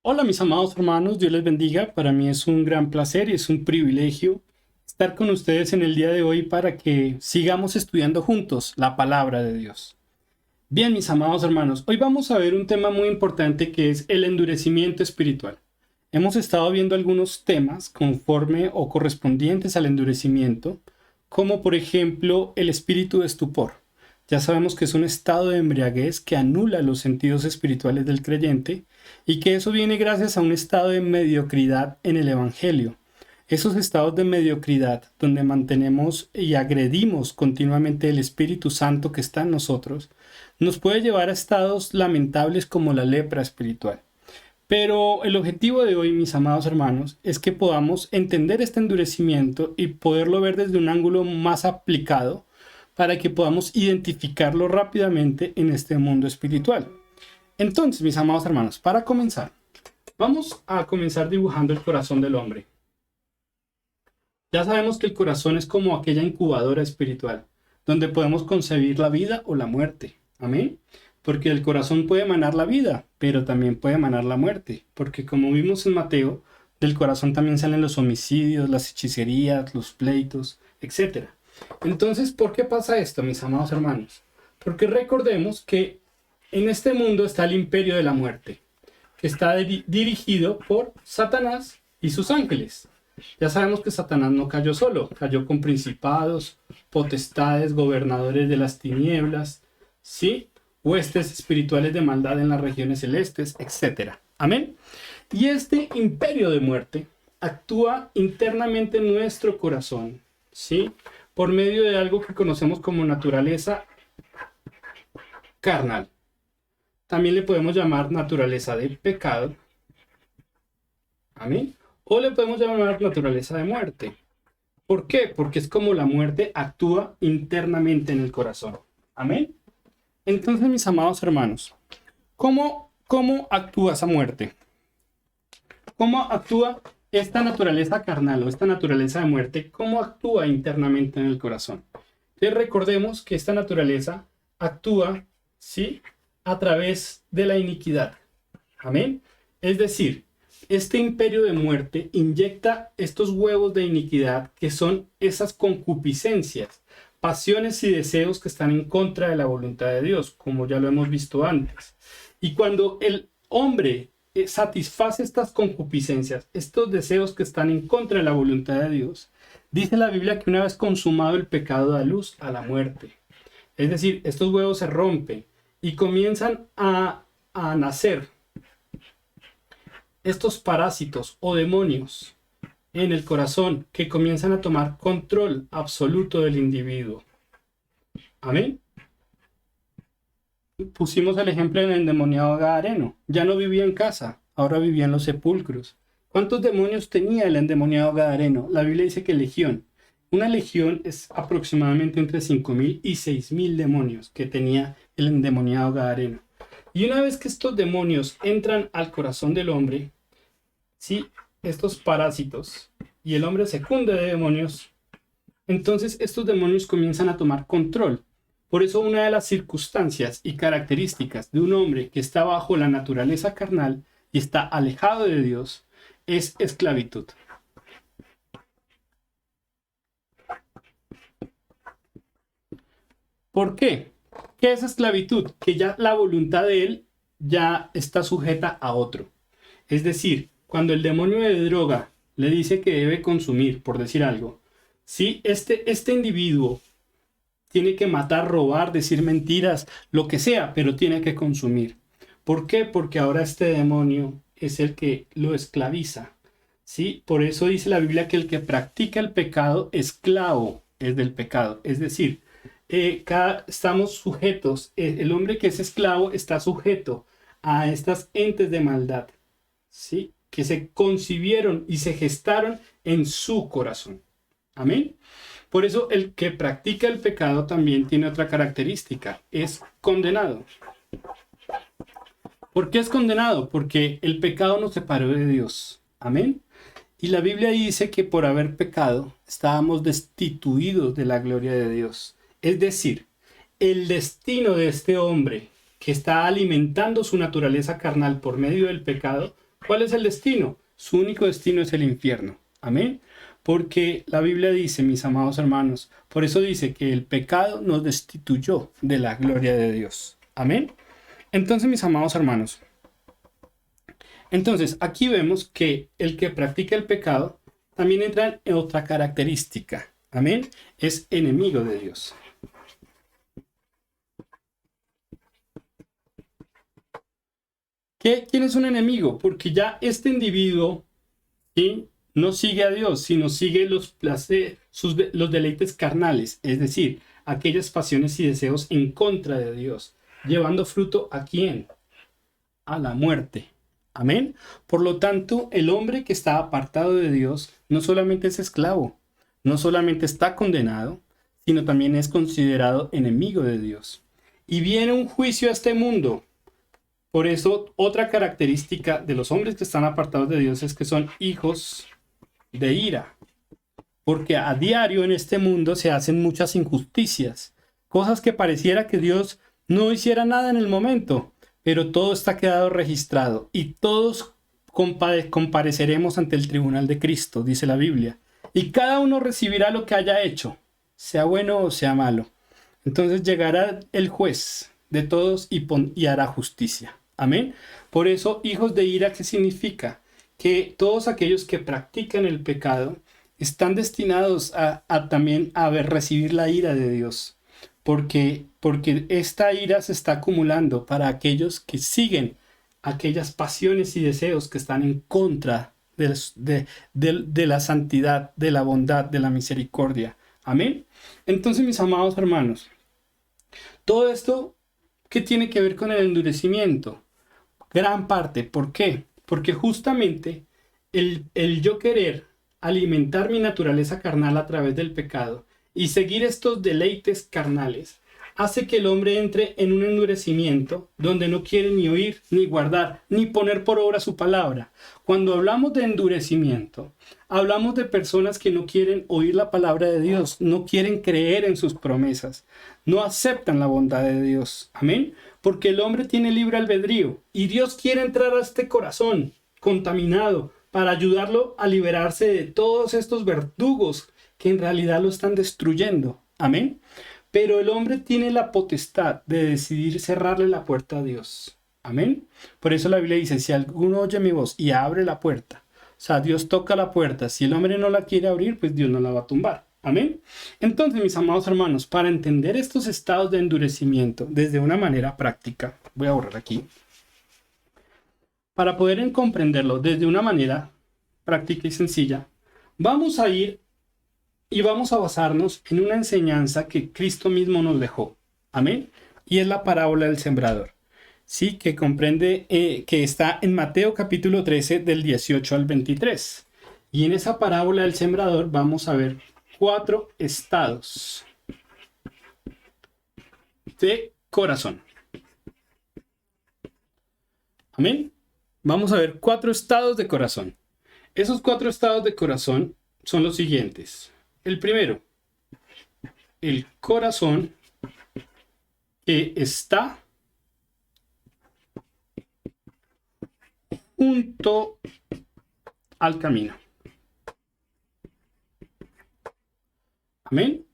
Hola mis amados hermanos, Dios les bendiga. Para mí es un gran placer y es un privilegio estar con ustedes en el día de hoy para que sigamos estudiando juntos la palabra de Dios. Bien, mis amados hermanos, hoy vamos a ver un tema muy importante que es el endurecimiento espiritual. Hemos estado viendo algunos temas conforme o correspondientes al endurecimiento, como por ejemplo el espíritu de estupor. Ya sabemos que es un estado de embriaguez que anula los sentidos espirituales del creyente y que eso viene gracias a un estado de mediocridad en el Evangelio. Esos estados de mediocridad donde mantenemos y agredimos continuamente el Espíritu Santo que está en nosotros, nos puede llevar a estados lamentables como la lepra espiritual. Pero el objetivo de hoy, mis amados hermanos, es que podamos entender este endurecimiento y poderlo ver desde un ángulo más aplicado para que podamos identificarlo rápidamente en este mundo espiritual. Entonces, mis amados hermanos, para comenzar, vamos a comenzar dibujando el corazón del hombre. Ya sabemos que el corazón es como aquella incubadora espiritual, donde podemos concebir la vida o la muerte. Amén. Porque el corazón puede emanar la vida, pero también puede emanar la muerte. Porque como vimos en Mateo, del corazón también salen los homicidios, las hechicerías, los pleitos, etcétera. Entonces, ¿por qué pasa esto, mis amados hermanos? Porque recordemos que en este mundo está el imperio de la muerte, que está dirigido por Satanás y sus ángeles. Ya sabemos que Satanás no cayó solo, cayó con principados, potestades, gobernadores de las tinieblas, ¿sí? Huestes espirituales de maldad en las regiones celestes, etc. Amén. Y este imperio de muerte actúa internamente en nuestro corazón, ¿sí? Por medio de algo que conocemos como naturaleza carnal. También le podemos llamar naturaleza de pecado. Amén. O le podemos llamar naturaleza de muerte. ¿Por qué? Porque es como la muerte actúa internamente en el corazón. Amén. Entonces, mis amados hermanos, ¿cómo actúa esa muerte? ¿Cómo actúa esta naturaleza carnal o esta naturaleza de muerte? ¿Cómo actúa internamente en el corazón? Entonces, recordemos que esta naturaleza actúa, ¿sí?, a través de la iniquidad. Amén. Es decir, este imperio de muerte inyecta estos huevos de iniquidad que son esas concupiscencias, pasiones y deseos que están en contra de la voluntad de Dios, como ya lo hemos visto antes. Y cuando el hombre satisface estas concupiscencias, estos deseos que están en contra de la voluntad de Dios, dice la Biblia que una vez consumado el pecado da luz a la muerte. Es decir, estos huevos se rompen y comienzan a nacer estos parásitos o demonios en el corazón que comienzan a tomar control absoluto del individuo. Amén. Pusimos el ejemplo del endemoniado gadareno. Ya no vivía en casa, ahora vivía en los sepulcros. ¿Cuántos demonios tenía el endemoniado gadareno? La Biblia dice que legión. Una legión es aproximadamente entre 5.000 y 6.000 demonios que tenía el endemoniado gadareno. Y una vez que estos demonios entran al corazón del hombre, ¿sí?, estos parásitos, y el hombre se cunde de demonios, entonces estos demonios comienzan a tomar control. Por eso una de las circunstancias y características de un hombre que está bajo la naturaleza carnal y está alejado de Dios es esclavitud. ¿Por qué? ¿Qué es esclavitud? Que ya la voluntad de él ya está sujeta a otro. Es decir, cuando el demonio de droga le dice que debe consumir, por decir algo, si este individuo tiene que matar, robar, decir mentiras, lo que sea, pero tiene que consumir. ¿Por qué? Porque ahora este demonio es el que lo esclaviza. ¿Sí? Por eso dice la Biblia que el que practica el pecado, esclavo es del pecado. Es decir, estamos sujetos, el hombre que es esclavo está sujeto a estas entes de maldad, ¿sí?, que se concibieron y se gestaron en su corazón. Amén. Por eso el que practica el pecado también tiene otra característica, es condenado. ¿Por qué es condenado? Porque el pecado nos separó de Dios. Amén. Y la Biblia dice que por haber pecado estábamos destituidos de la gloria de Dios. Es decir, el destino de este hombre que está alimentando su naturaleza carnal por medio del pecado ¿Cuál es el destino? Su único destino es el infierno. Amén. Porque la Biblia dice, mis amados hermanos, por eso dice que el pecado nos destituyó de la gloria de Dios. Amén. Entonces, mis amados hermanos, entonces aquí vemos que el que practica el pecado también entra en otra característica. Amén. Es enemigo de Dios. ¿Quién es un enemigo? Porque ya este individuo, ¿sí?, no sigue a Dios, sino sigue los deleites carnales, es decir, aquellas pasiones y deseos en contra de Dios, llevando fruto ¿a quién? A la muerte. Amén. Por lo tanto, el hombre que está apartado de Dios no solamente es esclavo, no solamente está condenado, sino también es considerado enemigo de Dios. Y viene un juicio a este mundo. Por eso, otra característica de los hombres que están apartados de Dios es que son hijos de ira. Porque a diario en este mundo se hacen muchas injusticias, cosas que pareciera que Dios no hiciera nada en el momento, pero todo está quedado registrado y todos compareceremos ante el tribunal de Cristo, dice la Biblia. Y cada uno recibirá lo que haya hecho, sea bueno o sea malo. Entonces llegará el juez de todos y hará justicia. Amén. Por eso, hijos de ira, ¿qué significa? Que todos aquellos que practican el pecado están destinados a también a recibir la ira de Dios. Porque esta ira se está acumulando para aquellos que siguen aquellas pasiones y deseos que están en contra de la santidad, de la bondad, de la misericordia. Amén. Entonces, mis amados hermanos, todo esto, ¿qué tiene que ver con el endurecimiento? Gran parte. ¿Por qué? Porque justamente el yo querer alimentar mi naturaleza carnal a través del pecado y seguir estos deleites carnales hace que el hombre entre en un endurecimiento donde no quiere ni oír, ni guardar, ni poner por obra su palabra. Cuando hablamos de endurecimiento, hablamos de personas que no quieren oír la palabra de Dios, no quieren creer en sus promesas, no aceptan la bondad de Dios. Amén. Porque el hombre tiene libre albedrío y Dios quiere entrar a este corazón contaminado para ayudarlo a liberarse de todos estos verdugos que en realidad lo están destruyendo. Amén. Pero el hombre tiene la potestad de decidir cerrarle la puerta a Dios. Amén. Por eso la Biblia dice, si alguno oye mi voz y abre la puerta, o sea, Dios toca la puerta. Si el hombre no la quiere abrir, pues Dios no la va a tumbar. Amén. Entonces, mis amados hermanos, para entender estos estados de endurecimiento desde una manera práctica, voy a borrar aquí, para poder comprenderlo desde una manera práctica y sencilla, vamos a ir y vamos a basarnos en una enseñanza que Cristo mismo nos dejó. Amén. Y es la parábola del sembrador. Sí, que comprende, que está en Mateo capítulo 13 del 18 al 23. Y en esa parábola del sembrador vamos a ver 4 estados de corazón. Amén. Vamos a ver 4 estados de corazón. Esos 4 estados de corazón son los siguientes. El primero, el corazón que está junto al camino. Amén.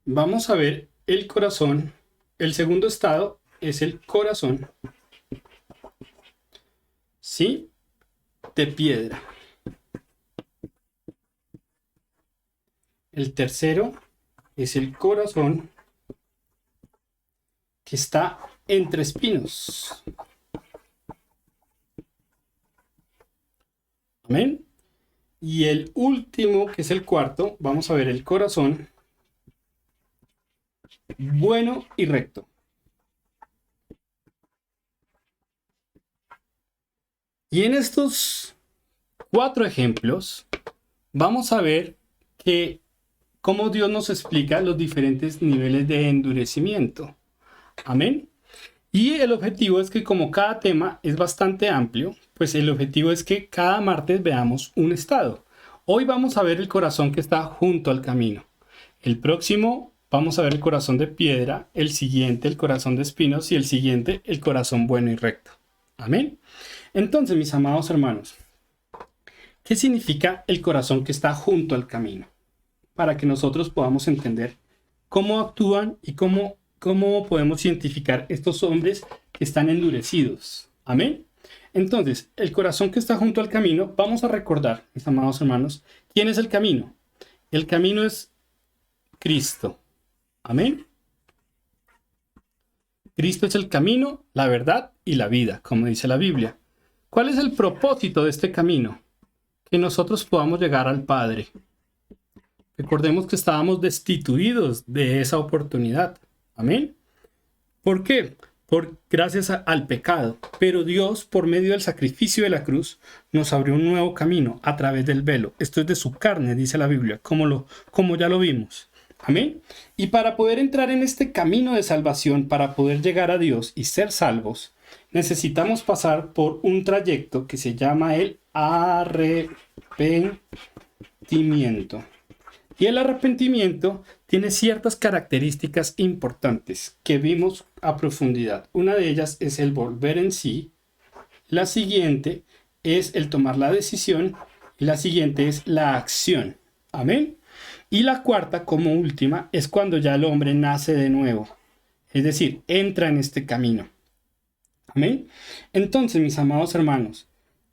Vamos a ver el corazón. El segundo estado es el corazón, ¿sí?, de piedra. El tercero es el corazón que está entre espinos. Amén. Y el último, que es el cuarto, vamos a ver el corazón bueno y recto. Y en estos 4 ejemplos vamos a ver que cómo Dios nos explica los diferentes niveles de endurecimiento. Amén. Y el objetivo es que, como cada tema es bastante amplio, pues el objetivo es que cada martes veamos un estado. Hoy vamos a ver el corazón que está junto al camino. El próximo vamos a ver el corazón de piedra, el siguiente el corazón de espinos y el siguiente el corazón bueno y recto. Amén. Entonces, mis amados hermanos, ¿qué significa el corazón que está junto al camino? Para que nosotros podamos entender cómo actúan y cómo podemos identificar estos hombres que están endurecidos. Amén. Entonces, el corazón que está junto al camino, vamos a recordar, mis amados hermanos, ¿quién es el camino? El camino es Cristo. Amén. Cristo es el camino, la verdad y la vida, como dice la Biblia. ¿Cuál es el propósito de este camino? Que nosotros podamos llegar al Padre. Recordemos que estábamos destituidos de esa oportunidad. Amén. ¿Por qué? Gracias al pecado. Pero Dios, por medio del sacrificio de la cruz, nos abrió un nuevo camino a través del velo. Esto es de su carne, dice la Biblia, como ya lo vimos. Amén. Y para poder entrar en este camino de salvación, para poder llegar a Dios y ser salvos, necesitamos pasar por un trayecto que se llama el arrepentimiento. Y el arrepentimiento tiene ciertas características importantes que vimos a profundidad. Una de ellas es el volver en sí. La siguiente es el tomar la decisión. Y la siguiente es la acción. Amén. Y la cuarta, como última, es cuando ya el hombre nace de nuevo. Es decir, entra en este camino. Amén. Entonces, mis amados hermanos,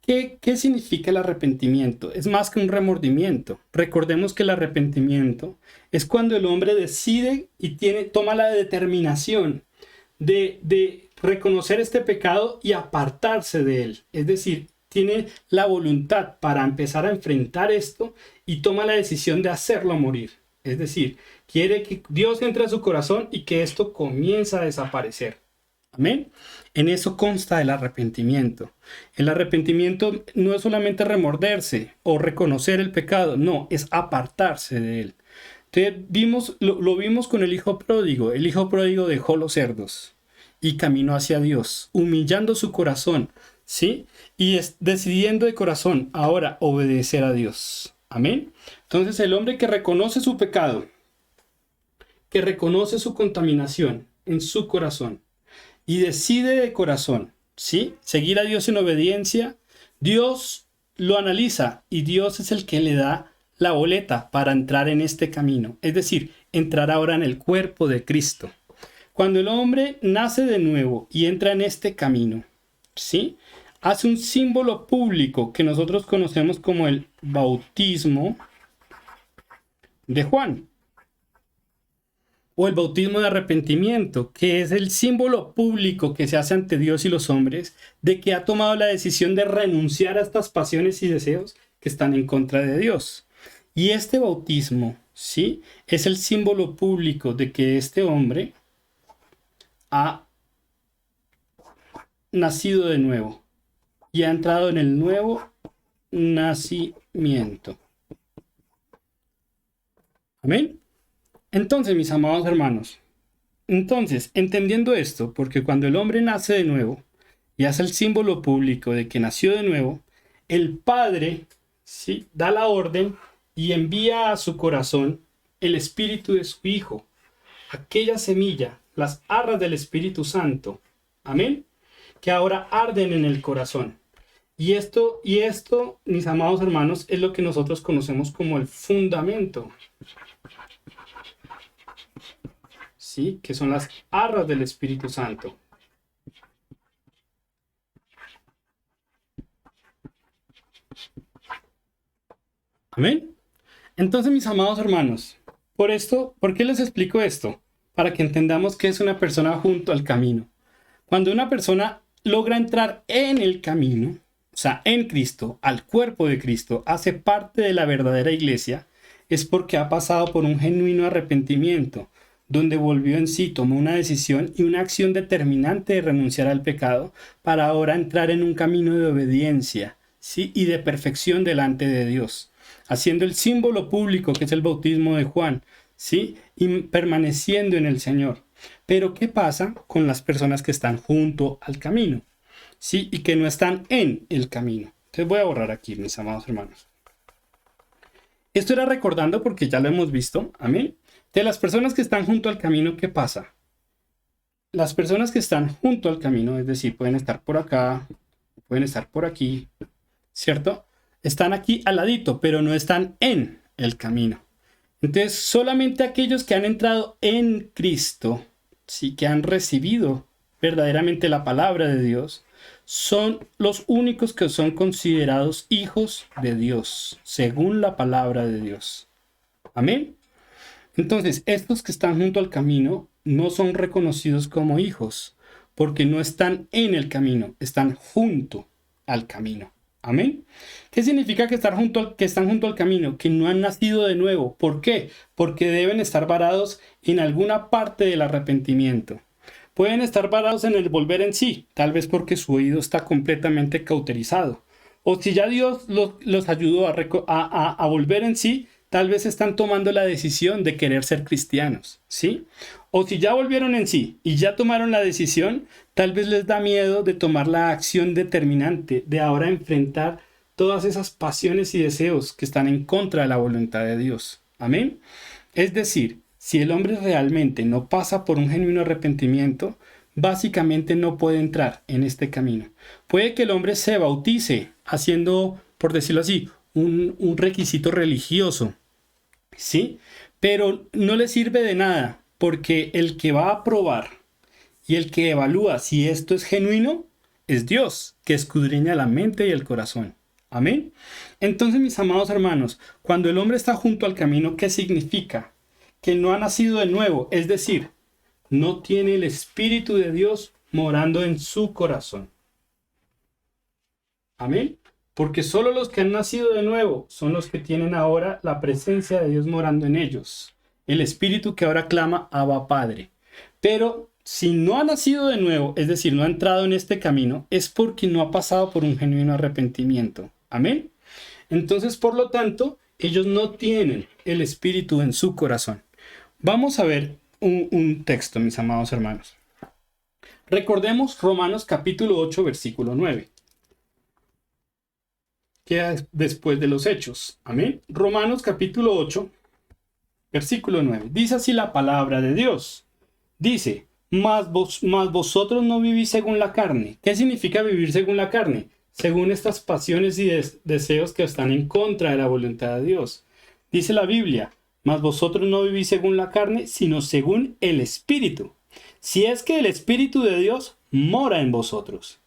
¿qué significa el arrepentimiento? Es más que un remordimiento. Recordemos que el arrepentimiento es cuando el hombre decide y toma la determinación de reconocer este pecado y apartarse de él. Es decir, tiene la voluntad para empezar a enfrentar esto y toma la decisión de hacerlo morir. Es decir, quiere que Dios entre a su corazón y que esto comience a desaparecer. Amén. En eso consta el arrepentimiento. El arrepentimiento no es solamente remorderse o reconocer el pecado, no, es apartarse de él. Entonces, lo vimos con el hijo pródigo. El hijo pródigo dejó los cerdos y caminó hacia Dios, humillando su corazón, ¿sí? Y decidiendo de corazón ahora obedecer a Dios. Amén. Entonces, el hombre que reconoce su pecado, que reconoce su contaminación en su corazón, y decide de corazón, ¿sí?, seguir a Dios en obediencia, Dios lo analiza y Dios es el que le da la boleta para entrar en este camino. Es decir, entrar ahora en el cuerpo de Cristo. Cuando el hombre nace de nuevo y entra en este camino, ¿sí?, hace un símbolo público que nosotros conocemos como el bautismo de Juan. O el bautismo de arrepentimiento, que es el símbolo público que se hace ante Dios y los hombres de que ha tomado la decisión de renunciar a estas pasiones y deseos que están en contra de Dios. Y este bautismo, ¿sí?, es el símbolo público de que este hombre ha nacido de nuevo y ha entrado en el nuevo nacimiento. Amén. Entonces, mis amados hermanos, entendiendo esto, porque cuando el hombre nace de nuevo y hace el símbolo público de que nació de nuevo, el Padre, ¿sí?, da la orden y envía a su corazón el Espíritu de su Hijo, aquella semilla, las arras del Espíritu Santo, amén, que ahora arden en el corazón. Y esto, mis amados hermanos, es lo que nosotros conocemos como el fundamento. ¿Sí?, que son las arras del Espíritu Santo. Amén. Entonces, mis amados hermanos, ¿por qué les explico esto? Para que entendamos qué es una persona junto al camino. Cuando una persona logra entrar en el camino, o sea, en Cristo, al cuerpo de Cristo, hace parte de la verdadera iglesia, es porque ha pasado por un genuino arrepentimiento, donde volvió en sí, tomó una decisión y una acción determinante de renunciar al pecado para ahora entrar en un camino de obediencia, ¿sí?, y de perfección delante de Dios, haciendo el símbolo público que es el bautismo de Juan, ¿sí?, y permaneciendo en el Señor. Pero ¿qué pasa con las personas que están junto al camino? ¿Sí?, y que no están en el camino. Entonces voy a borrar aquí, mis amados hermanos. Esto era recordando porque ya lo hemos visto, amén. De las personas que están junto al camino, ¿qué pasa? las personas que están junto al camino, es decir, pueden estar por acá, pueden estar por aquí, ¿cierto? Están aquí al ladito, pero no están en el camino. Entonces, solamente aquellos que han entrado en Cristo, sí, que han recibido verdaderamente la palabra de Dios, son los únicos que son considerados hijos de Dios, según la palabra de Dios. Amén. Entonces, estos que están junto al camino no son reconocidos como hijos, porque no están en el camino, están junto al camino. Amén. ¿Qué significa que están junto al camino? Que no han nacido de nuevo. ¿Por qué? Porque deben estar varados en alguna parte del arrepentimiento. Pueden estar varados en el volver en sí, tal vez porque su oído está completamente cauterizado. O si ya Dios los ayudó a volver en sí, tal vez están tomando la decisión de querer ser cristianos, ¿sí? O si ya volvieron en sí y ya tomaron la decisión, tal vez les da miedo de tomar la acción determinante, de ahora enfrentar todas esas pasiones y deseos que están en contra de la voluntad de Dios. Amén. Es decir, si el hombre realmente no pasa por un genuino arrepentimiento, básicamente no puede entrar en este camino. Puede que el hombre se bautice haciendo, por decirlo así, un requisito religioso, ¿sí? Pero no le sirve de nada, porque el que va a probar y el que evalúa si esto es genuino es Dios, que escudriña la mente y el corazón. Amén. Entonces, mis amados hermanos, cuando el hombre está junto al camino, ¿qué significa? Que no ha nacido de nuevo, es decir, no tiene el Espíritu de Dios morando en su corazón. Amén. Porque solo los que han nacido de nuevo son los que tienen ahora la presencia de Dios morando en ellos. El Espíritu que ahora clama Abba Padre. Pero si no ha nacido de nuevo, es decir, no ha entrado en este camino, es porque no ha pasado por un genuino arrepentimiento. Amén. Entonces, por lo tanto, ellos no tienen el Espíritu en su corazón. Vamos a ver un texto, mis amados hermanos. Recordemos Romanos capítulo 8, versículo 9. Queda después de los hechos. Amén. Romanos capítulo 8, versículo 9. Dice así la palabra de Dios. Dice, mas vosotros no vivís según la carne. ¿Qué significa vivir según la carne? Según estas pasiones y deseos que están en contra de la voluntad de Dios. Dice la Biblia, mas vosotros no vivís según la carne, sino según el Espíritu. Si es que el Espíritu de Dios mora en vosotros.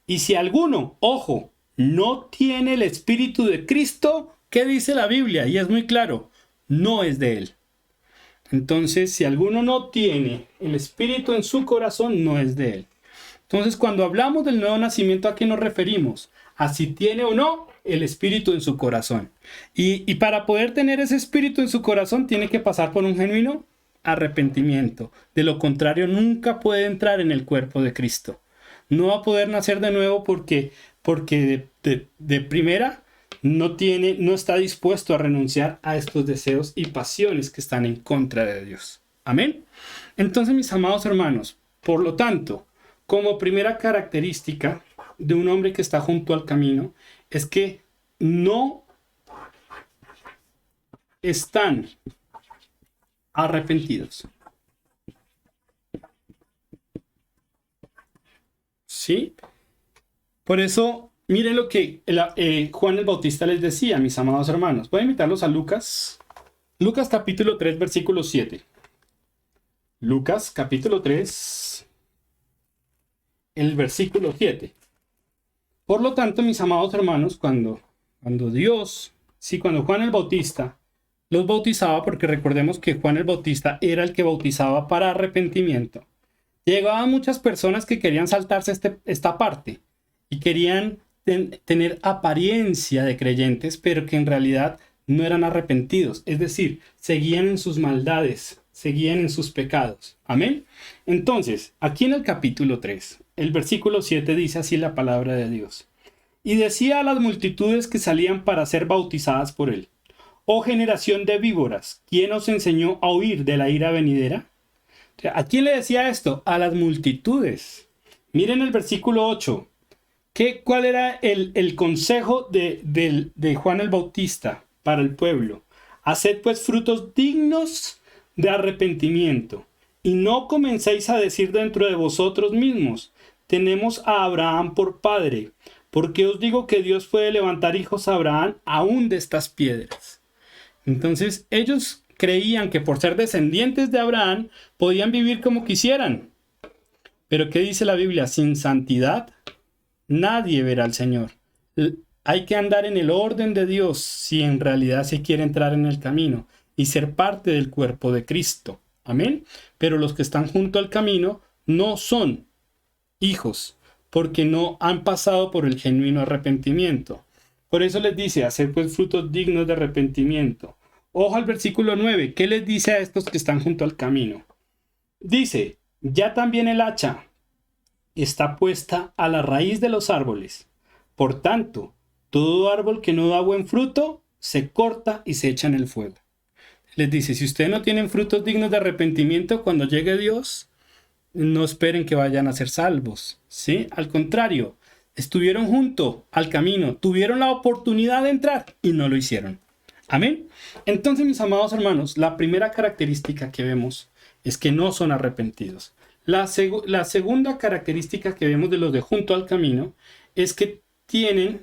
Y si alguno, ojo, no tiene el Espíritu de Cristo, ¿qué dice la Biblia? Y es muy claro, no es de él. Entonces, si alguno no tiene el Espíritu en su corazón, no es de él. Entonces, cuando hablamos del nuevo nacimiento, ¿a qué nos referimos? A si tiene o no el Espíritu en su corazón. Y para poder tener ese Espíritu en su corazón, tiene que pasar por un genuino arrepentimiento. De lo contrario, nunca puede entrar en el cuerpo de Cristo. No va a poder nacer de nuevo porque de primera no está dispuesto a renunciar a estos deseos y pasiones que están en contra de Dios. Amén. Entonces, mis amados hermanos, por lo tanto, como primera característica de un hombre que está junto al camino, es que no están arrepentidos. ¿Sí? Por eso, miren lo que Juan el Bautista les decía, mis amados hermanos. Voy a invitarlos a Lucas. Lucas capítulo 3, versículo 7. Lucas capítulo 3, el versículo 7. Por lo tanto, mis amados hermanos, cuando Juan el Bautista los bautizaba, porque recordemos que Juan el Bautista era el que bautizaba para arrepentimiento, llegaban muchas personas que querían saltarse esta parte y querían tener apariencia de creyentes, pero que en realidad no eran arrepentidos, es decir, seguían en sus maldades, seguían en sus pecados. Amén. Entonces, aquí en el capítulo 3, el versículo 7 dice así la palabra de Dios. Y decía a las multitudes que salían para ser bautizadas por él: oh generación de víboras, ¿quién os enseñó a huir de la ira venidera? ¿A quién le decía esto? A las multitudes. Miren el versículo 8. ¿Cuál era el consejo de Juan el Bautista para el pueblo? Haced pues frutos dignos de arrepentimiento Y no comencéis a decir dentro de vosotros mismos, tenemos a Abraham por padre, porque os digo que Dios puede levantar hijos a Abraham aún de estas piedras. Entonces ellos creían que por ser descendientes de Abraham podían vivir como quisieran. Pero ¿qué dice la Biblia? Sin santidad nadie verá al Señor. Hay que andar en el orden de Dios si en realidad se quiere entrar en el camino y ser parte del cuerpo de Cristo. Amén. Pero los que están junto al camino no son hijos, porque no han pasado por el genuino arrepentimiento. Por eso les dice, hacer pues frutos dignos de arrepentimiento. Ojo al versículo 9. ¿Qué les dice a estos que están junto al camino? Dice, ya también el hacha está puesta a la raíz de los árboles. Por tanto, todo árbol que no da buen fruto, se corta y se echa en el fuego. Les dice, si ustedes no tienen frutos dignos de arrepentimiento, cuando llegue Dios, no esperen que vayan a ser salvos, ¿sí? Al contrario, estuvieron junto al camino, tuvieron la oportunidad de entrar y no lo hicieron. Amén. Entonces, mis amados hermanos, la primera característica que vemos es que no son arrepentidos. La segunda característica que vemos de los de junto al camino es que tienen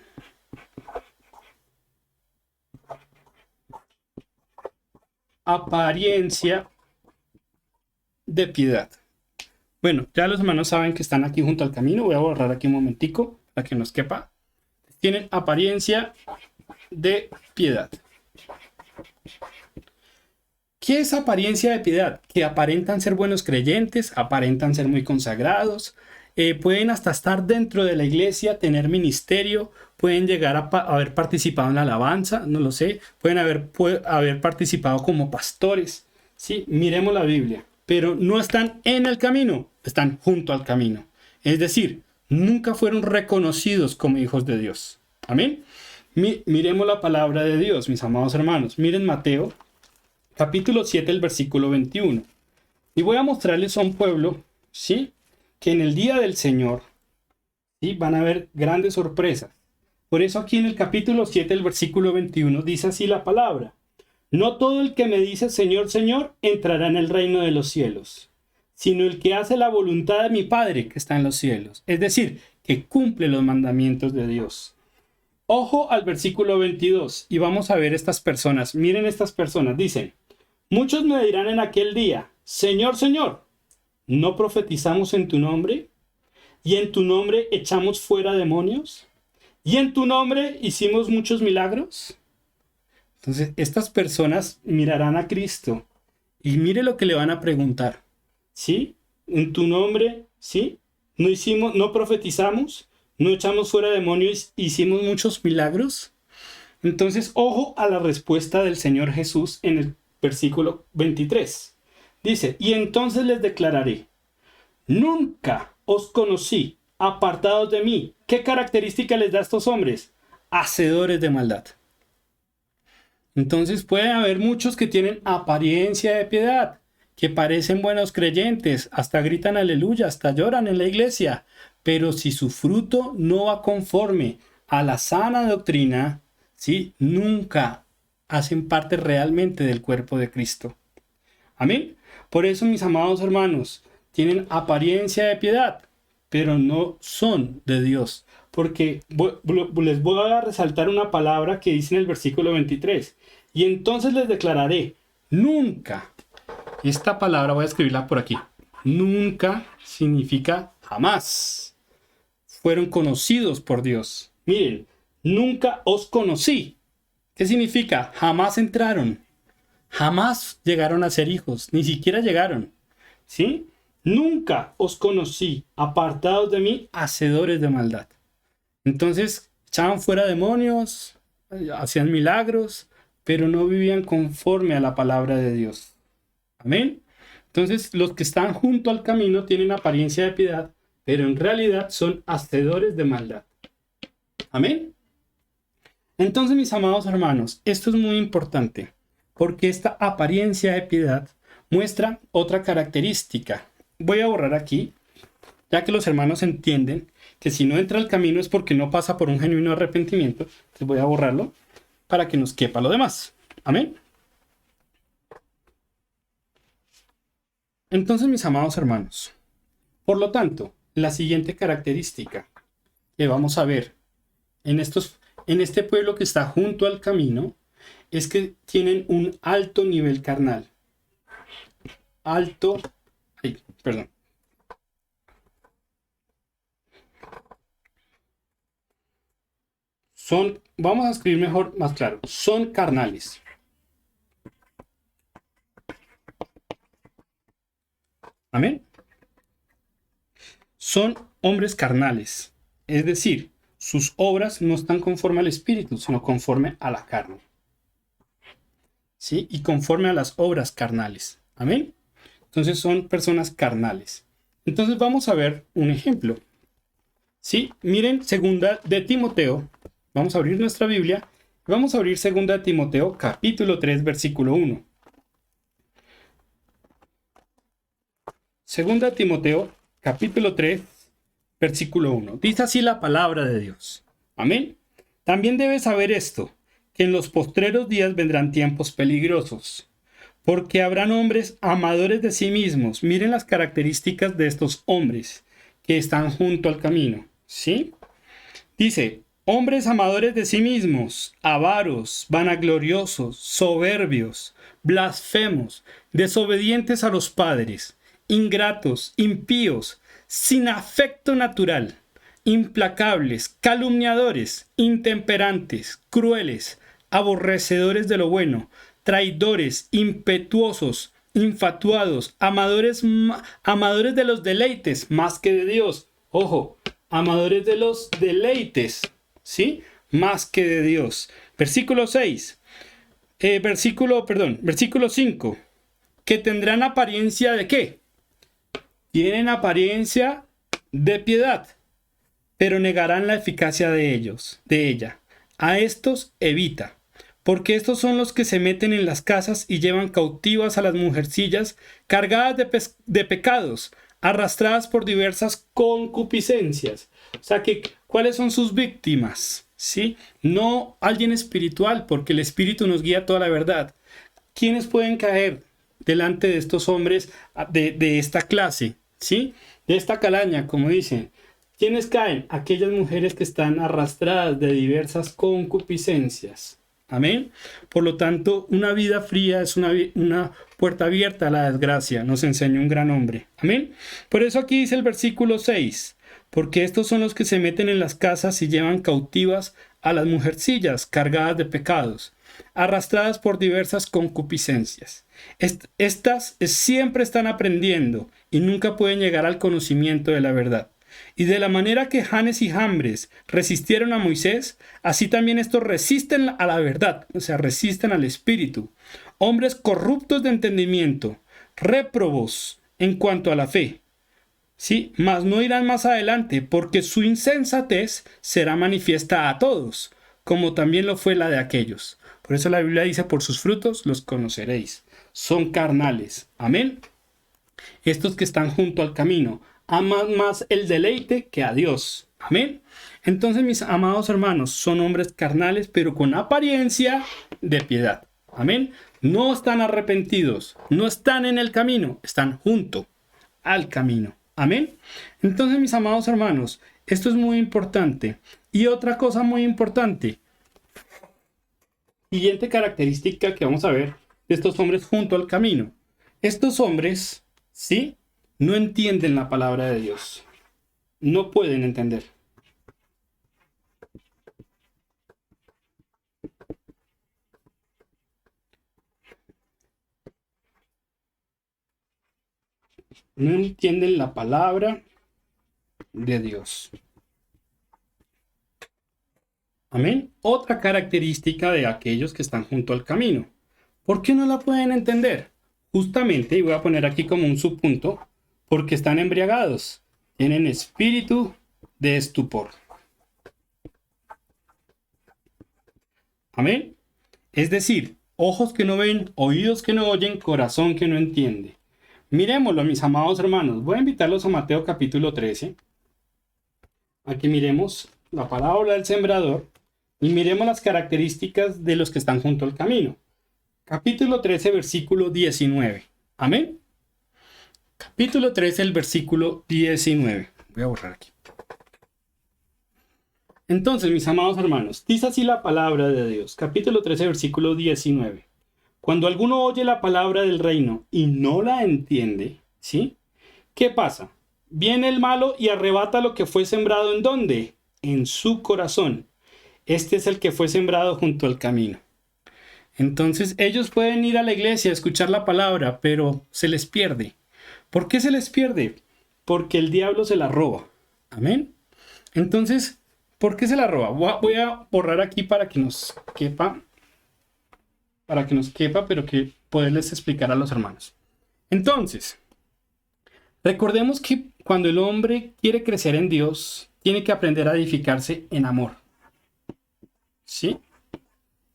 apariencia de piedad. Bueno, ya los hermanos saben que están aquí junto al camino. Voy a borrar aquí un momentico para que nos quepa. Tienen apariencia de piedad. ¿Qué es apariencia de piedad? Que aparentan ser buenos creyentes, aparentan ser muy consagrados, pueden hasta estar dentro de la iglesia, tener ministerio, pueden llegar a haber participado en la alabanza, no lo sé, pueden haber participado como pastores, ¿sí? Miremos la Biblia, pero no están en el camino, están junto al camino. Es decir, nunca fueron reconocidos como hijos de Dios. Amén. Miremos la palabra de Dios, mis amados hermanos. Miren Mateo, capítulo 7, el versículo 21. Y voy a mostrarles a un pueblo, ¿sí?, que en el día del Señor, ¿sí?, van a haber grandes sorpresas. Por eso aquí en el capítulo 7, el versículo 21, dice así la palabra. No todo el que me dice Señor, Señor, entrará en el reino de los cielos, sino el que hace la voluntad de mi Padre que está en los cielos. Es decir, que cumple los mandamientos de Dios. Ojo al versículo 22 y vamos a ver estas personas. Miren estas personas, dicen, muchos me dirán en aquel día, Señor, Señor, ¿no profetizamos en tu nombre? ¿Y en tu nombre echamos fuera demonios? ¿Y en tu nombre hicimos muchos milagros? Entonces, estas personas mirarán a Cristo y mire lo que le van a preguntar. ¿Sí? ¿En tu nombre? ¿Sí? ¿No profetizamos? ¿No echamos fuera demonios? ¿Hicimos muchos milagros? Entonces, ojo a la respuesta del Señor Jesús en el versículo 23. Dice, y entonces les declararé, nunca os conocí, apartados de mí. ¿Qué característica les da a estos hombres? Hacedores de maldad. Entonces puede haber muchos que tienen apariencia de piedad, que parecen buenos creyentes, hasta gritan aleluya, hasta lloran en la iglesia, pero si su fruto no va conforme a la sana doctrina, ¿sí?, nunca hacen parte realmente del cuerpo de Cristo. Amén. Por eso, mis amados hermanos, tienen apariencia de piedad, pero no son de Dios. Porque les voy a resaltar una palabra que dice en el versículo 23. Y entonces les declararé, nunca. Esta palabra voy a escribirla por aquí. Nunca significa jamás. Fueron conocidos por Dios. Miren, nunca os conocí. ¿Qué significa? Jamás entraron. Jamás llegaron a ser hijos, ni siquiera llegaron, ¿sí? Nunca os conocí, apartados de mí, hacedores de maldad. Entonces, echaban fuera demonios, hacían milagros, pero no vivían conforme a la palabra de Dios. Amén. Entonces, los que están junto al camino tienen apariencia de piedad, pero en realidad son hacedores de maldad. Amén. Entonces, mis amados hermanos, esto es muy importante. Porque esta apariencia de piedad muestra otra característica. Voy a borrar aquí, ya que los hermanos entienden que si no entra al camino es porque no pasa por un genuino arrepentimiento. Entonces voy a borrarlo para que nos quepa lo demás. Amén. Entonces, mis amados hermanos, por lo tanto, la siguiente característica que vamos a ver en este pueblo que está junto al camino es que tienen un alto nivel carnal. Perdón. Vamos a escribir mejor, más claro, son carnales. Amén. Son hombres carnales. Es decir, sus obras no están conforme al espíritu, sino conforme a la carne. ¿Sí? Y conforme a las obras carnales. Amén. Entonces son personas carnales. Entonces vamos a ver un ejemplo. ¿Sí? Miren, segunda de Timoteo. Vamos a abrir nuestra Biblia. Vamos a abrir segunda de Timoteo, capítulo 3, versículo 1. Segunda de Timoteo, capítulo 3, versículo 1. Dice así la palabra de Dios. Amén. También debes saber esto, que en los postreros días vendrán tiempos peligrosos, porque habrán hombres amadores de sí mismos. Miren las características de estos hombres que están junto al camino. ¿Sí? Dice, hombres amadores de sí mismos, avaros, vanagloriosos, soberbios, blasfemos, desobedientes a los padres, ingratos, impíos, sin afecto natural, implacables, calumniadores, intemperantes, crueles, aborrecedores de lo bueno, traidores, impetuosos, infatuados, amadores de los deleites más que de Dios. Ojo, amadores de los deleites, ¿sí? Más que de Dios. Versículo 6. Versículo 5. Que tendrán apariencia de ¿qué? Tienen apariencia de piedad, pero negarán la eficacia de ella. A estos evita, porque estos son los que se meten en las casas y llevan cautivas a las mujercillas cargadas de pecados, arrastradas por diversas concupiscencias. O sea que, ¿cuáles son sus víctimas? ¿Sí? No alguien espiritual, porque el espíritu nos guía toda la verdad. ¿Quiénes pueden caer delante de estos hombres de esta clase? ¿Sí? De esta calaña, como dicen. ¿Quiénes caen? Aquellas mujeres que están arrastradas de diversas concupiscencias. Amén. Por lo tanto, una vida fría es una puerta abierta a la desgracia, nos enseña un gran hombre. Amén. Por eso aquí dice el versículo 6, porque estos son los que se meten en las casas y llevan cautivas a las mujercillas cargadas de pecados, arrastradas por diversas concupiscencias. Estas siempre están aprendiendo y nunca pueden llegar al conocimiento de la verdad. Y de la manera que Janes y Jambres resistieron a Moisés, así también estos resisten a la verdad, o sea, resisten al espíritu. Hombres corruptos de entendimiento, réprobos en cuanto a la fe. Sí, mas no irán más adelante, porque su insensatez será manifiesta a todos, como también lo fue la de aquellos. Por eso la Biblia dice, por sus frutos los conoceréis. Son carnales. Amén. Estos que están junto al camino aman más el deleite que a Dios. Amén. Entonces, mis amados hermanos, son hombres carnales, pero con apariencia de piedad. Amén. No están arrepentidos, no están en el camino, están junto al camino. Amén. Entonces, mis amados hermanos, esto es muy importante. Y otra cosa muy importante. Siguiente característica que vamos a ver de estos hombres junto al camino. Estos hombres, ¿sí? No entienden la palabra de Dios. No pueden entender. No entienden la palabra de Dios. Amén. Otra característica de aquellos que están junto al camino. ¿Por qué no la pueden entender? Justamente, y voy a poner aquí como un subpunto, porque están embriagados. Tienen espíritu de estupor. Amén. Es decir, ojos que no ven, oídos que no oyen, corazón que no entiende. Miremoslo, mis amados hermanos. Voy a invitarlos a Mateo capítulo 13. Aquí miremos la parábola del sembrador y miremos las características de los que están junto al camino. Capítulo 13, versículo 19. Amén. Capítulo 3, el versículo 19. Voy a borrar aquí. Entonces, mis amados hermanos, dice así la palabra de Dios. Capítulo 13, versículo 19. Cuando alguno oye la palabra del reino y no la entiende, ¿sí? ¿Qué pasa? Viene el malo y arrebata lo que fue sembrado, ¿en dónde? En su corazón. Este es el que fue sembrado junto al camino. Entonces ellos pueden ir a la iglesia a escuchar la palabra, pero se les pierde. ¿Por qué se les pierde? Porque el diablo se la roba. Amén. Entonces, ¿por qué se la roba? Voy a borrar aquí para que nos quepa. Pero que poderles explicar a los hermanos. Entonces, recordemos que cuando el hombre quiere crecer en Dios, tiene que aprender a edificarse en amor. ¿Sí?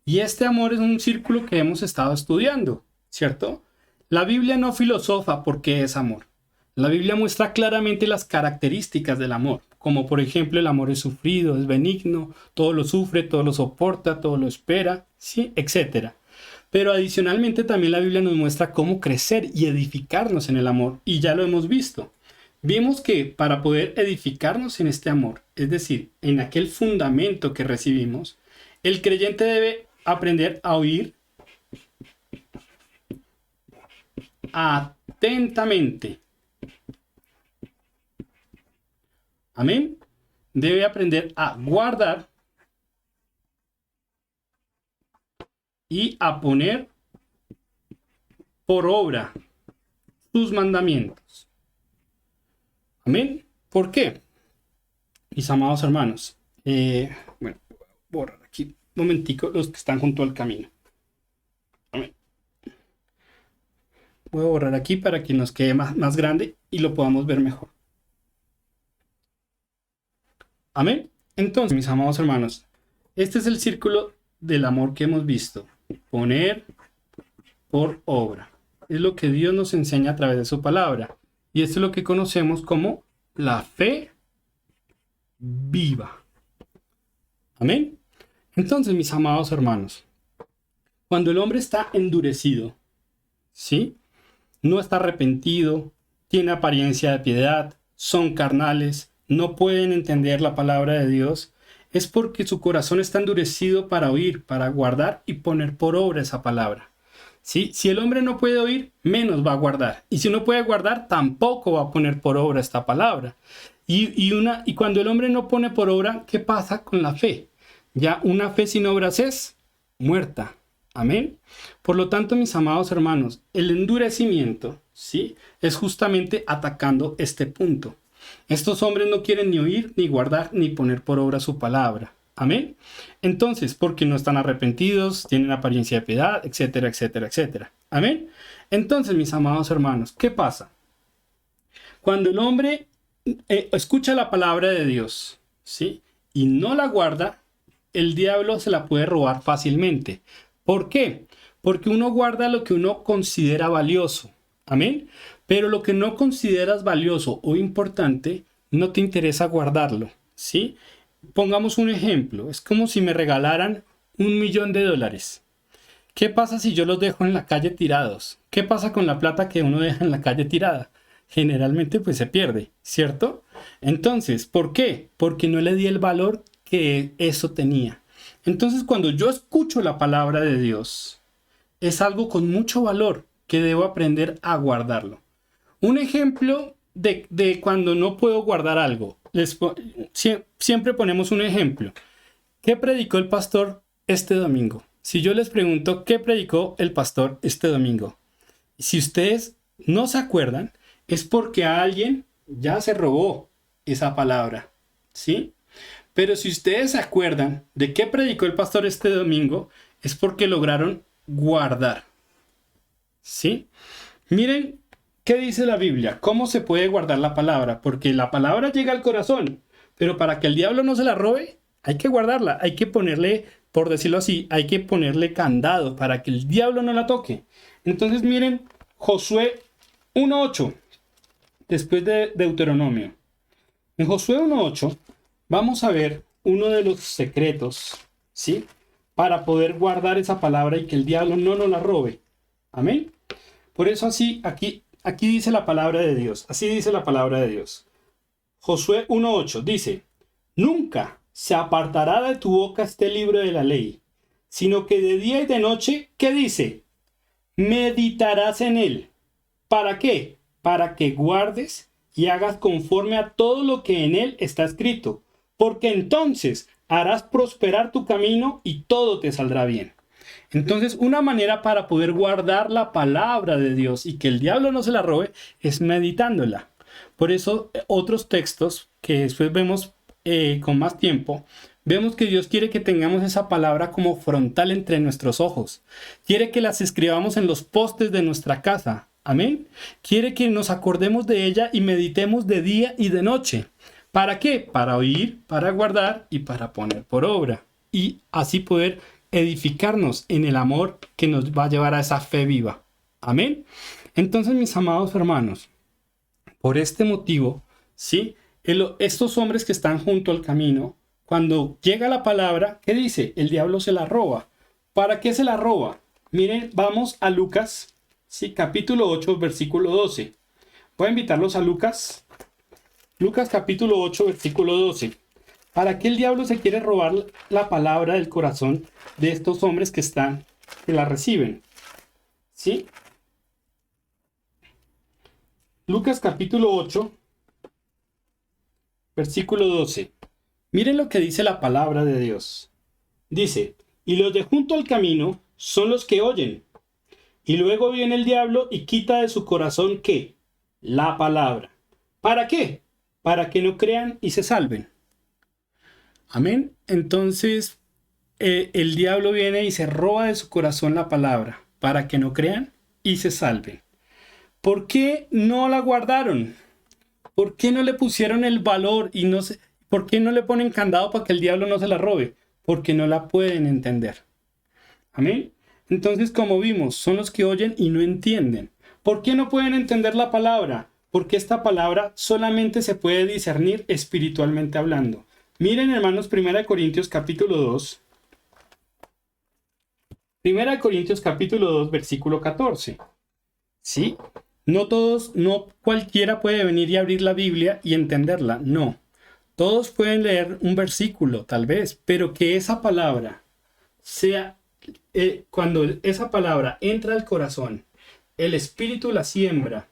Y este amor es un círculo que hemos estado estudiando, ¿cierto? La Biblia no filosofa por qué es amor. La Biblia muestra claramente las características del amor, como por ejemplo el amor es sufrido, es benigno, todo lo sufre, todo lo soporta, todo lo espera, ¿sí? Etcétera. Pero adicionalmente también la Biblia nos muestra cómo crecer y edificarnos en el amor, y ya lo hemos visto. Vimos que para poder edificarnos en este amor, es decir, en aquel fundamento que recibimos, el creyente debe aprender a oír atentamente. Amén. Debe aprender a guardar y a poner por obra sus mandamientos. Amén. ¿Por qué? Mis amados hermanos. Bueno, borrar aquí un momentico los que están junto al camino. Amén. Voy a borrar aquí para que nos quede más grande y lo podamos ver mejor. Amén. Entonces, mis amados hermanos, este es el círculo del amor que hemos visto. Poner por obra. Es lo que Dios nos enseña a través de su palabra. Y esto es lo que conocemos como la fe viva. Amén. Entonces, mis amados hermanos, cuando el hombre está endurecido, ¿sí? No está arrepentido, tiene apariencia de piedad, son carnales, no pueden entender la palabra de Dios, es porque su corazón está endurecido para oír, para guardar y poner por obra esa palabra. ¿Sí? Si el hombre no puede oír, menos va a guardar. Y si no puede guardar, tampoco va a poner por obra esta palabra. Y cuando el hombre no pone por obra, ¿qué pasa con la fe? Ya una fe sin obras es muerta. Amén. Por lo tanto, mis amados hermanos, el endurecimiento, ¿sí? Es justamente atacando este punto. Estos hombres no quieren ni oír, ni guardar, ni poner por obra su palabra. Amén. Entonces, porque no están arrepentidos, tienen apariencia de piedad, etcétera, etcétera, etcétera. Amén. Entonces, mis amados hermanos, ¿qué pasa? Cuando el hombre escucha la palabra de Dios, ¿sí? Y no la guarda, el diablo se la puede robar fácilmente. ¿Por qué? Porque uno guarda lo que uno considera valioso. Amén. Pero lo que no consideras valioso o importante, no te interesa guardarlo. ¿Sí? Pongamos un ejemplo. Es como si me regalaran $1.000.000. ¿Qué pasa si yo los dejo en la calle tirados? ¿Qué pasa con la plata que uno deja en la calle tirada? Generalmente pues se pierde, ¿cierto? Entonces, ¿por qué? Porque no le di el valor que eso tenía. Entonces, cuando yo escucho la palabra de Dios, es algo con mucho valor que debo aprender a guardarlo. Un ejemplo de cuando no puedo guardar algo. Siempre ponemos un ejemplo. ¿Qué predicó el pastor este domingo? Si yo les pregunto, ¿qué predicó el pastor este domingo? Si ustedes no se acuerdan, es porque a alguien ya se robó esa palabra, ¿sí? Pero si ustedes se acuerdan de qué predicó el pastor este domingo, es porque lograron guardar, ¿sí? Miren qué dice la Biblia, cómo se puede guardar la palabra, porque la palabra llega al corazón, pero para que el diablo no se la robe, hay que guardarla, hay que ponerle, por decirlo así, hay que ponerle candado para que el diablo no la toque. Entonces miren Josué 1:8, después de Deuteronomio. En Josué 1:8 vamos a ver uno de los secretos, ¿sí? Para poder guardar esa palabra y que el diablo no nos la robe. Amén. Por eso así, aquí aquí dice la palabra de Dios, así dice la palabra de Dios. Josué 1:8 dice, nunca se apartará de tu boca este libro de la ley, sino que de día y de noche, ¿qué dice? Meditarás en él. ¿Para qué? Para que guardes y hagas conforme a todo lo que en él está escrito, porque entonces harás prosperar tu camino y todo te saldrá bien. Entonces, una manera para poder guardar la palabra de Dios y que el diablo no se la robe es meditándola. Por eso, otros textos que después vemos con más tiempo, vemos que Dios quiere que tengamos esa palabra como frontal entre nuestros ojos. Quiere que las escribamos en los postes de nuestra casa. Amén. Quiere que nos acordemos de ella y meditemos de día y de noche. ¿Para qué? Para oír, para guardar y para poner por obra. Y así poder edificarnos en el amor que nos va a llevar a esa fe viva. Amén. Entonces, mis amados hermanos, por este motivo, ¿sí? Estos hombres que están junto al camino, cuando llega la palabra, ¿qué dice? El diablo se la roba. ¿Para qué se la roba? Miren, vamos a Lucas, ¿sí? Capítulo 8, versículo 12. Voy a invitarlos a Lucas. Lucas capítulo 8, versículo 12. ¿Para qué el diablo se quiere robar la palabra del corazón de estos hombres que la reciben? ¿Sí? Lucas capítulo 8, versículo 12. Miren lo que dice la palabra de Dios. Dice, y los de junto al camino son los que oyen. Y luego viene el diablo y quita de su corazón, ¿qué? La palabra. ¿Para qué? Para que no crean y se salven. Amén. Entonces, el diablo viene y se roba de su corazón la palabra para que no crean y se salven. ¿Por qué no la guardaron? ¿Por qué no le pusieron el valor y por qué no le ponen candado para que el diablo no se la robe? Porque no la pueden entender. Amén. Entonces, como vimos, son los que oyen y no entienden. ¿Por qué no pueden entender la palabra? Porque esta palabra solamente se puede discernir espiritualmente hablando. Miren, hermanos, 1 Corintios capítulo 2. 1 Corintios capítulo 2, versículo 14. ¿Sí? No cualquiera puede venir y abrir la Biblia y entenderla. No. Todos pueden leer un versículo, tal vez, pero que esa palabra sea, cuando esa palabra entra al corazón, el Espíritu la siembra.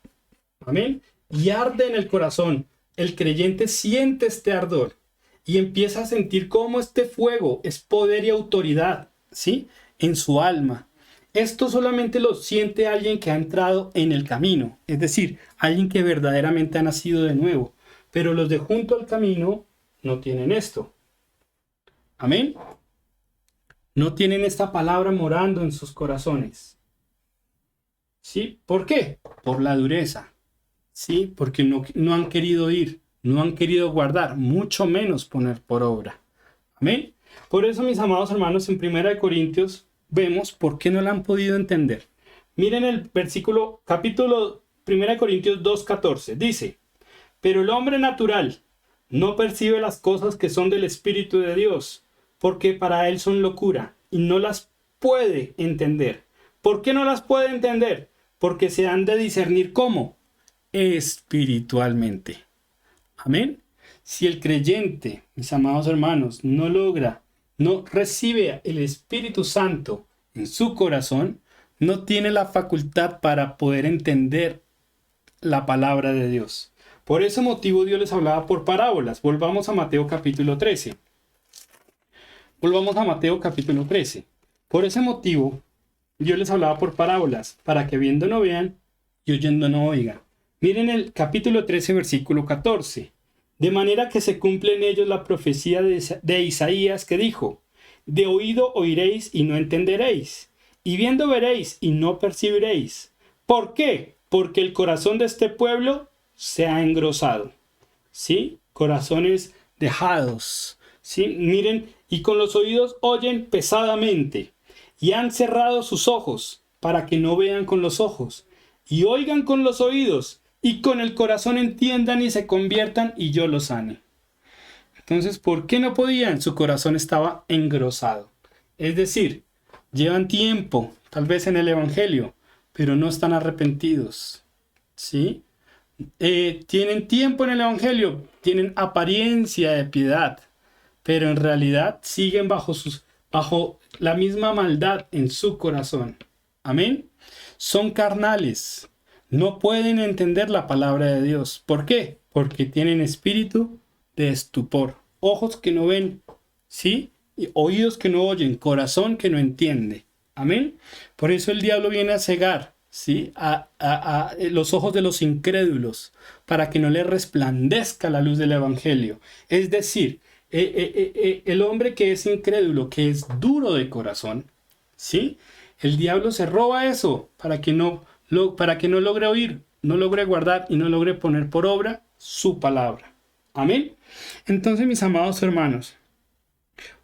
Amén. Y arde en el corazón. El creyente siente este ardor. Y empieza a sentir cómo este fuego es poder y autoridad, ¿sí? En su alma. Esto solamente lo siente alguien que ha entrado en el camino, es decir, alguien que verdaderamente ha nacido de nuevo. Pero los de junto al camino no tienen esto. Amén. No tienen esta palabra morando en sus corazones. ¿Sí? ¿Por qué? Por la dureza. ¿Sí? Porque no han querido ir. No han querido guardar, mucho menos poner por obra. Amén. Por eso, mis amados hermanos, en 1 Corintios vemos por qué no la han podido entender. Miren el versículo, capítulo 1 Corintios 2:14. Dice, pero el hombre natural no percibe las cosas que son del Espíritu de Dios, porque para él son locura, y no las puede entender. ¿Por qué no las puede entender? Porque se han de discernir ¿cómo? Espiritualmente. Amén. Si el creyente, mis amados hermanos, no recibe el Espíritu Santo en su corazón, no tiene la facultad para poder entender la palabra de Dios. Por ese motivo Dios les hablaba por parábolas. Volvamos a Mateo capítulo 13. Volvamos a Mateo capítulo 13. Por ese motivo Dios les hablaba por parábolas, para que viendo no vean y oyendo no oigan. Miren el capítulo 13, versículo 14. De manera que se cumple en ellos la profecía de Isaías que dijo, de oído oiréis y no entenderéis, y viendo veréis y no percibiréis. ¿Por qué? Porque el corazón de este pueblo se ha engrosado. ¿Sí? Corazones dejados. ¿Sí? Miren, y con los oídos oyen pesadamente, y han cerrado sus ojos para que no vean con los ojos, y oigan con los oídos, y con el corazón entiendan y se conviertan y yo los sane. Entonces, ¿por qué no podían? Su corazón estaba engrosado. Es decir, llevan tiempo, tal vez en el Evangelio, pero no están arrepentidos. ¿sí? Tienen tiempo en el Evangelio, tienen apariencia de piedad, pero en realidad siguen bajo la misma maldad en su corazón. Amén. Son carnales, no pueden entender la palabra de Dios. ¿Por qué? Porque tienen espíritu de estupor, ojos que no ven, ¿sí? Y oídos que no oyen, corazón que no entiende. Amén. Por eso el diablo viene a cegar, ¿sí? A los ojos de los incrédulos, para que no les resplandezca la luz del evangelio. Es decir, el hombre que es incrédulo, que es duro de corazón, ¿sí? El diablo se roba eso para que no logre oír, no logre guardar y no logre poner por obra su palabra. Amén. Entonces, mis amados hermanos,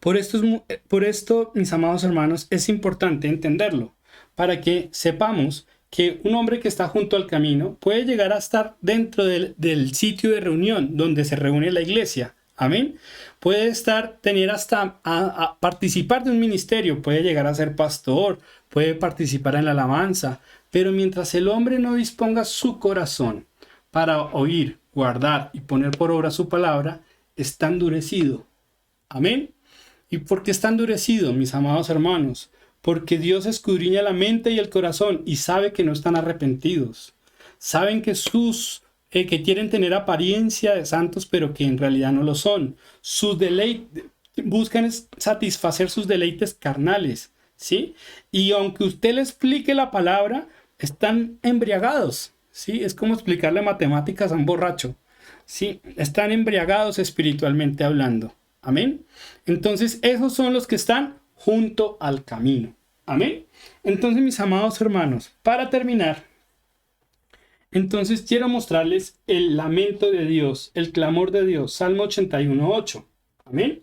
por esto, mis amados hermanos, es importante entenderlo, para que sepamos que un hombre que está junto al camino puede llegar a estar dentro del sitio de reunión donde se reúne la iglesia. Amén. Puede tener hasta a participar de un ministerio, puede llegar a ser pastor, puede participar en la alabanza, pero mientras el hombre no disponga su corazón para oír, guardar y poner por obra su palabra, está endurecido. Amén. ¿Y por qué está endurecido, mis amados hermanos? Porque Dios escudriña la mente y el corazón y sabe que no están arrepentidos. Saben que que quieren tener apariencia de santos, pero que en realidad no lo son. Buscan satisfacer sus deleites carnales, ¿sí? Y aunque usted le explique la palabra, están embriagados, ¿sí? Es como explicarle matemáticas a un borracho, ¿sí? Están embriagados espiritualmente hablando. Amén. Entonces, esos son los que están junto al camino. Amén. Entonces, mis amados hermanos, para terminar, entonces quiero mostrarles el lamento de Dios, el clamor de Dios, Salmo 81:8. Amén.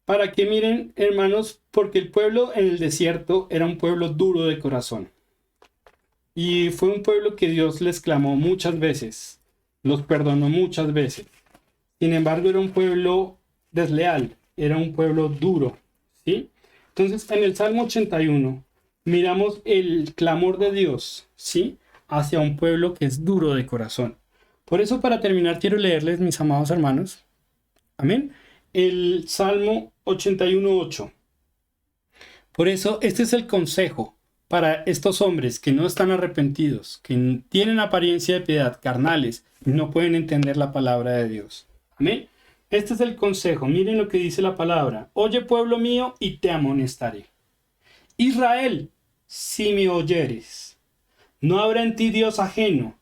Para que miren, hermanos, porque el pueblo en el desierto era un pueblo duro de corazón. Y fue un pueblo que Dios les clamó muchas veces, los perdonó muchas veces. Sin embargo, era un pueblo desleal, era un pueblo duro, ¿sí? Entonces, en el Salmo 81, miramos el clamor de Dios, ¿sí? Hacia un pueblo que es duro de corazón. Por eso, para terminar, quiero leerles, mis amados hermanos, amén, el Salmo 81:8. Por eso, este es el consejo para estos hombres que no están arrepentidos, que tienen apariencia de piedad, carnales, y no pueden entender la palabra de Dios. Amén. Este es el consejo. Miren lo que dice la palabra. Oye, pueblo mío, y te amonestaré. Israel, si me oyeres, no habrá en ti Dios ajeno,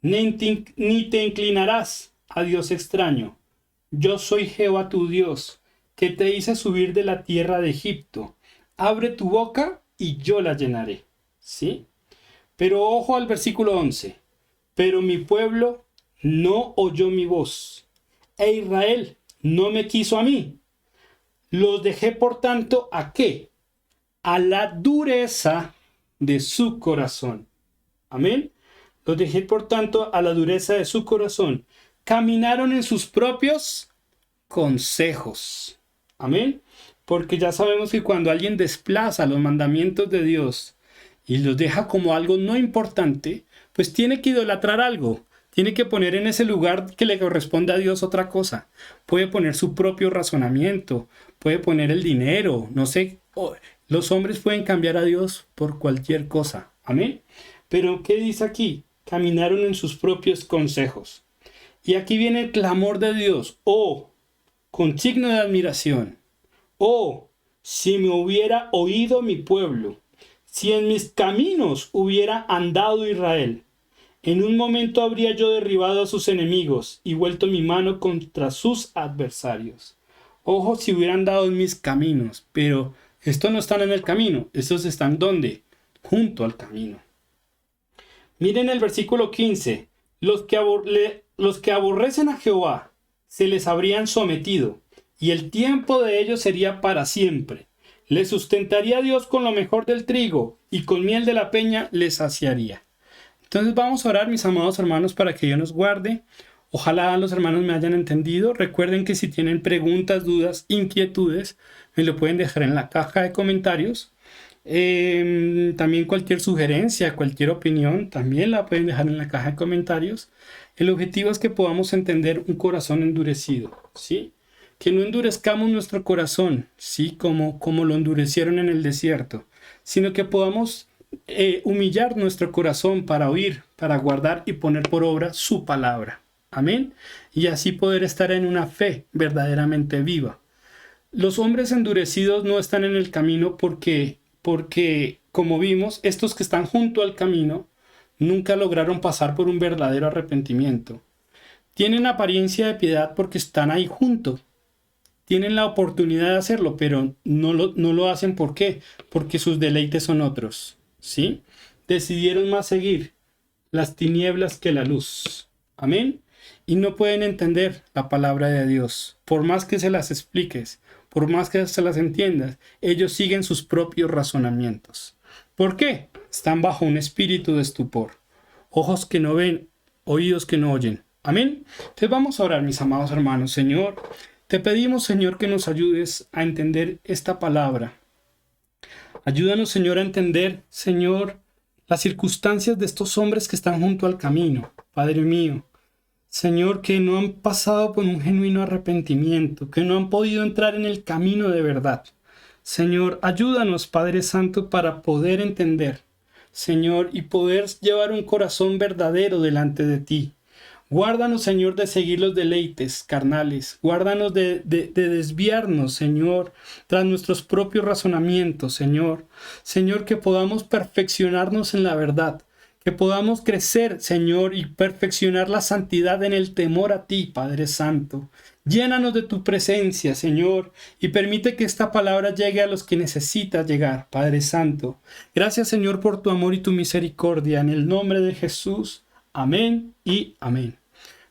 ni te inclinarás a Dios extraño. Yo soy Jehová tu Dios, que te hice subir de la tierra de Egipto. Abre tu boca y yo la llenaré. ¿Sí? Pero ojo al versículo 11. Pero mi pueblo no oyó mi voz, e Israel no me quiso a mí. Los dejé, por tanto, ¿a qué? A la dureza de su corazón. Amén. Los dejé, por tanto, a la dureza de su corazón. Caminaron en sus propios consejos. Amén. Porque ya sabemos que cuando alguien desplaza los mandamientos de Dios y los deja como algo no importante, pues tiene que idolatrar algo. Tiene que poner en ese lugar que le corresponde a Dios otra cosa. Puede poner su propio razonamiento, puede poner el dinero, no sé. Los hombres pueden cambiar a Dios por cualquier cosa. Amén. Pero ¿qué dice aquí? Caminaron en sus propios consejos. Y aquí viene el clamor de Dios. Oh, con signo de admiración. Oh, si me hubiera oído mi pueblo, si en mis caminos hubiera andado Israel. En un momento habría yo derribado a sus enemigos y vuelto mi mano contra sus adversarios. Ojo, si hubieran dado en mis caminos, pero estos no están en el camino, estos están ¿dónde? Junto al camino. Miren el versículo 15. Los que aborrecen a Jehová se les habrían sometido, y el tiempo de ellos sería para siempre. Les sustentaría Dios con lo mejor del trigo, y con miel de la peña les saciaría. Entonces vamos a orar, mis amados hermanos, para que Dios nos guarde. Ojalá los hermanos me hayan entendido. Recuerden que si tienen preguntas, dudas, inquietudes, me lo pueden dejar en la caja de comentarios. También cualquier sugerencia, cualquier opinión, también la pueden dejar en la caja de comentarios. El objetivo es que podamos entender un corazón endurecido, ¿sí? Que no endurezcamos nuestro corazón, ¿sí? Como lo endurecieron en el desierto, sino que podamos humillar nuestro corazón para oír, para guardar y poner por obra su palabra. Amén. Y así poder estar en una fe verdaderamente viva. Los hombres endurecidos no están en el camino porque, como vimos, estos que están junto al camino nunca lograron pasar por un verdadero arrepentimiento. Tienen apariencia de piedad porque están ahí junto. Tienen la oportunidad de hacerlo, pero no lo hacen. ¿Por qué? Porque sus deleites son otros, ¿sí? Decidieron más seguir las tinieblas que la luz. Amén. Y no pueden entender la palabra de Dios. Por más que se las expliques, por más que se las entiendas, ellos siguen sus propios razonamientos. ¿Por qué? Están bajo un espíritu de estupor. Ojos que no ven, oídos que no oyen. Amén. Entonces vamos a orar, mis amados hermanos. Señor, te pedimos, Señor, que nos ayudes a entender esta palabra. Ayúdanos, Señor, a entender, Señor, las circunstancias de estos hombres que están junto al camino. Padre mío, Señor, que no han pasado por un genuino arrepentimiento, que no han podido entrar en el camino de verdad. Señor, ayúdanos, Padre Santo, para poder entender, Señor, y poder llevar un corazón verdadero delante de ti. Guárdanos, Señor, de seguir los deleites carnales. Guárdanos de desviarnos, Señor, tras nuestros propios razonamientos, Señor. Señor, que podamos perfeccionarnos en la verdad. Que podamos crecer, Señor, y perfeccionar la santidad en el temor a ti, Padre Santo. Llénanos de tu presencia, Señor, y permite que esta palabra llegue a los que necesita llegar, Padre Santo. Gracias, Señor, por tu amor y tu misericordia. En el nombre de Jesús. Amén y amén.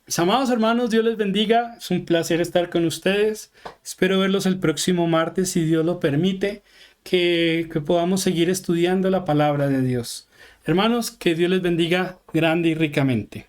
Mis amados hermanos, Dios les bendiga. Es un placer estar con ustedes. Espero verlos el próximo martes, si Dios lo permite, que podamos seguir estudiando la palabra de Dios. Hermanos, que Dios les bendiga grande y ricamente.